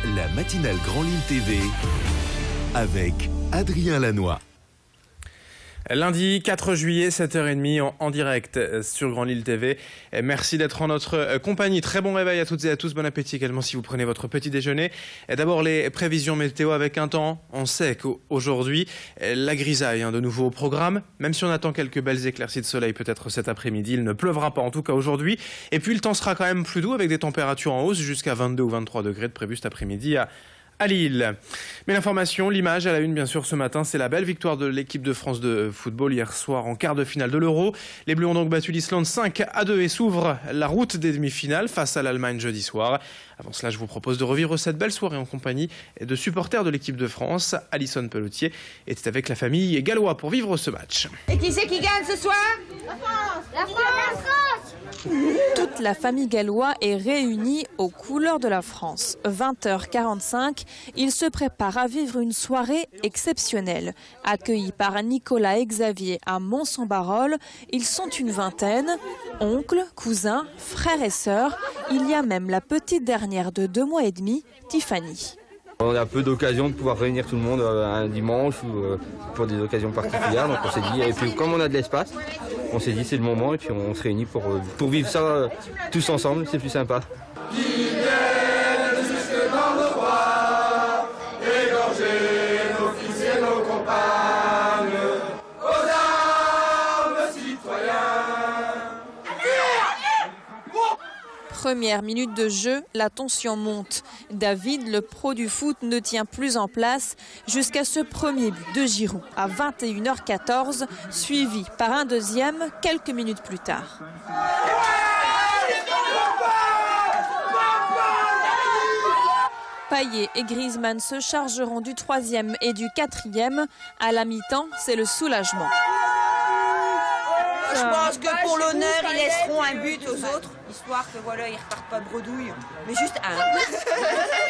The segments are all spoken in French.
La matinale Grand Lille TV avec Adrien Lanois. Lundi 4 juillet, 7h30 en direct sur Grand Lille TV. Merci d'être en notre compagnie. Très bon réveil à toutes et à tous. Bon appétit également si vous prenez votre petit déjeuner. D'abord les prévisions météo avec un temps. On sait qu'aujourd'hui, la grisaille de nouveau au programme. Même si on attend quelques belles éclaircies de soleil peut-être cet après-midi, il ne pleuvra pas en tout cas aujourd'hui. Et puis le temps sera quand même plus doux avec des températures en hausse jusqu'à 22 ou 23 degrés de prévu cet après-midi à Lille. Mais l'information, l'image à la une bien sûr ce matin, c'est la belle victoire de l'équipe de France de football hier soir en quart de finale de l'Euro. Les Bleus ont donc battu l'Islande 5-2 et s'ouvrent la route des demi-finales face à l'Allemagne jeudi soir. Avant cela, je vous propose de revivre cette belle soirée en compagnie de supporters de l'équipe de France. Alison Pelletier était avec la famille gallois pour vivre ce match. Et qui c'est qui gagne ce soir? La France! La France! Toute la famille gallois est réunie aux couleurs de la France. 20h45, ils se préparent à vivre une soirée exceptionnelle. Accueillis par Nicolas et Xavier à Mont-Saint-Barol, ils sont une vingtaine. Oncles, cousins, frères et sœurs. Il y a même la petite dernière de 2 mois et demi, Tiffany. On a peu d'occasions de pouvoir réunir tout le monde un dimanche ou pour des occasions particulières. Donc on s'est dit, et puis comme on a de l'espace, on s'est dit c'est le moment et puis on se réunit pour vivre ça tous ensemble, c'est plus sympa. Première minute de jeu, la tension monte. David, le pro du foot, ne tient plus en place jusqu'à ce premier but de Giroud à 21h14, suivi par un deuxième quelques minutes plus tard. Payet et Griezmann se chargeront du 3e et du 4e. À la mi-temps, c'est le soulagement. Je pense que pour l'honneur, ils laisseront un but aux autres, histoire que voilà, ils repartent pas bredouille. Mais juste un.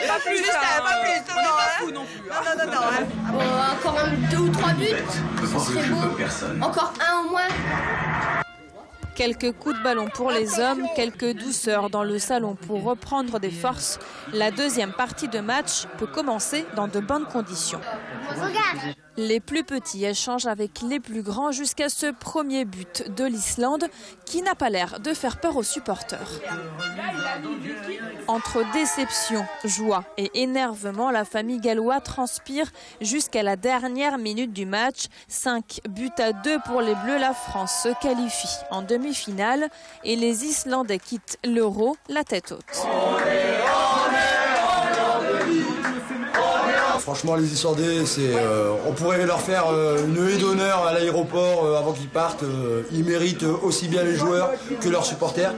Pas plus, juste un, pas plus. On n'est pas fous non plus. Non. Encore 2 ou 3 buts, ce serait beau. Encore un au moins. Quelques coups de ballon pour les hommes, quelques douceurs dans le salon pour reprendre des forces. La deuxième partie de match peut commencer dans de bonnes conditions. Regarde. Les plus petits échangent avec les plus grands jusqu'à ce premier but de l'Islande qui n'a pas l'air de faire peur aux supporters. Entre déception, joie et énervement, la famille galloise transpire jusqu'à la dernière minute du match. 5-2 pour les Bleus, la France se qualifie en demi-finale et les Islandais quittent l'Euro la tête haute. Franchement, les Islandais, on pourrait leur faire une haie d'honneur à l'aéroport avant qu'ils partent. Ils méritent aussi bien les joueurs que leurs supporters.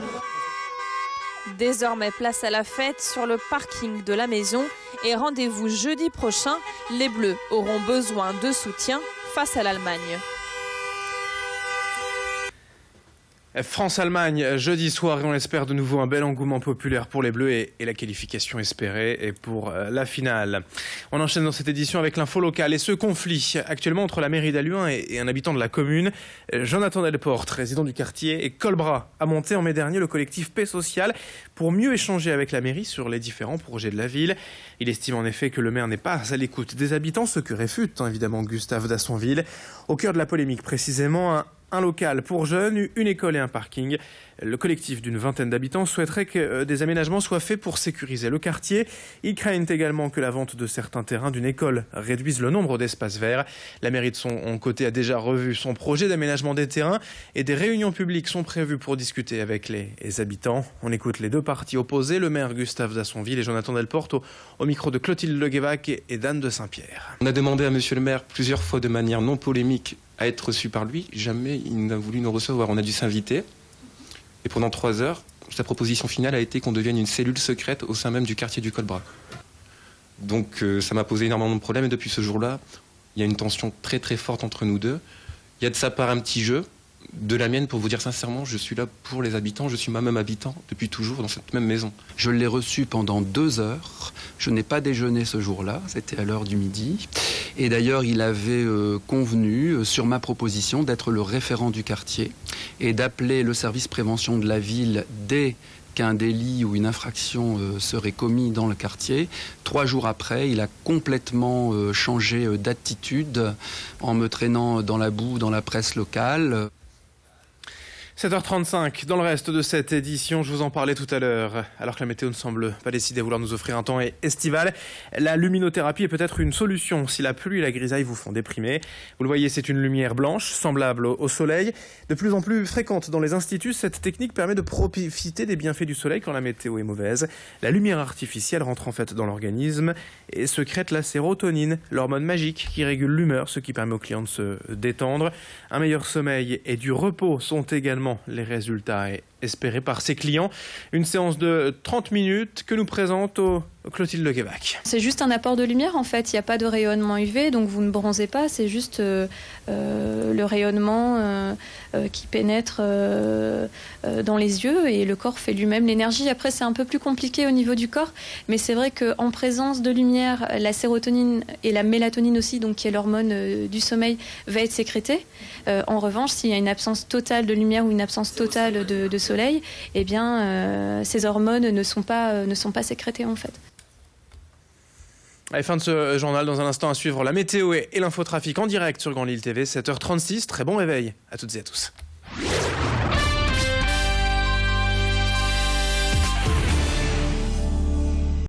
Désormais, place à la fête sur le parking de la maison et rendez-vous jeudi prochain. Les Bleus auront besoin de soutien face à l'Allemagne. France-Allemagne, jeudi soir, et on espère de nouveau un bel engouement populaire pour les Bleus et la qualification espérée et pour la finale. On enchaîne dans cette édition avec l'info locale et ce conflit actuellement entre la mairie d'Halluin et un habitant de la commune. Jonathan Delporte, résident du quartier, et Colbras a monté en mai dernier le collectif Paix Sociale pour mieux échanger avec la mairie sur les différents projets de la ville. Il estime en effet que le maire n'est pas à l'écoute des habitants, ce que réfute évidemment Gustave Dassonville. Au cœur de la polémique précisément, un local pour jeunes, une école et un parking. Le collectif d'une vingtaine d'habitants souhaiterait que des aménagements soient faits pour sécuriser le quartier. Ils craignent également que la vente de certains terrains d'une école réduise le nombre d'espaces verts. La mairie de son côté a déjà revu son projet d'aménagement des terrains et des réunions publiques sont prévues pour discuter avec les habitants. On écoute les deux parties opposées, le maire Gustave Dassonville et Jonathan Delporte au micro de Clotilde Leguévac et d'Anne de Saint-Pierre. On a demandé à monsieur le maire plusieurs fois de manière non polémique à être reçu par lui. Jamais il n'a voulu nous recevoir. On a dû s'inviter. Et pendant 3 heures, sa proposition finale a été qu'on devienne une cellule secrète au sein même du quartier du Colbras. Donc ça m'a posé énormément de problèmes. Et depuis ce jour-là, il y a une tension très très forte entre nous deux. Il y a de sa part un petit jeu. De la mienne, pour vous dire sincèrement, je suis là pour les habitants. Je suis moi-même habitant depuis toujours dans cette même maison. Je l'ai reçu pendant 2 heures. Je n'ai pas déjeuné ce jour-là. C'était à l'heure du midi. Et d'ailleurs, il avait convenu, sur ma proposition, d'être le référent du quartier et d'appeler le service prévention de la ville dès qu'un délit ou une infraction serait commis dans le quartier. 3 jours après, il a complètement changé d'attitude en me traînant dans la boue dans la presse locale. 7h35, dans le reste de cette édition, je vous en parlais tout à l'heure. Alors que la météo ne semble pas décider à vouloir nous offrir un temps estival, la luminothérapie est peut-être une solution si la pluie et la grisaille vous font déprimer. Vous le voyez, c'est une lumière blanche, semblable au soleil. De plus en plus fréquente dans les instituts, cette technique permet de profiter des bienfaits du soleil quand la météo est mauvaise. La lumière artificielle rentre en fait dans l'organisme et sécrète la sérotonine, l'hormone magique qui régule l'humeur, ce qui permet aux clients de se détendre. Un meilleur sommeil et du repos sont également les résultats espérés par ses clients. Une séance de 30 minutes que nous présente Clotilde Lequevac. C'est juste un apport de lumière en fait, il n'y a pas de rayonnement UV, donc vous ne bronzez pas, c'est juste le rayonnement qui pénètre dans les yeux et le corps fait lui-même l'énergie. Après c'est un peu plus compliqué au niveau du corps, mais c'est vrai qu'en présence de lumière, la sérotonine et la mélatonine aussi, donc qui est l'hormone du sommeil, va être sécrétée. En revanche, s'il y a une absence totale de lumière ou une absence totale de soleil, eh bien ces hormones ne sont pas sécrétées en fait. Allez, fin de ce journal. Dans un instant à suivre la météo et l'infotrafic en direct sur Grand Lille TV, 7h36. Très bon réveil à toutes et à tous.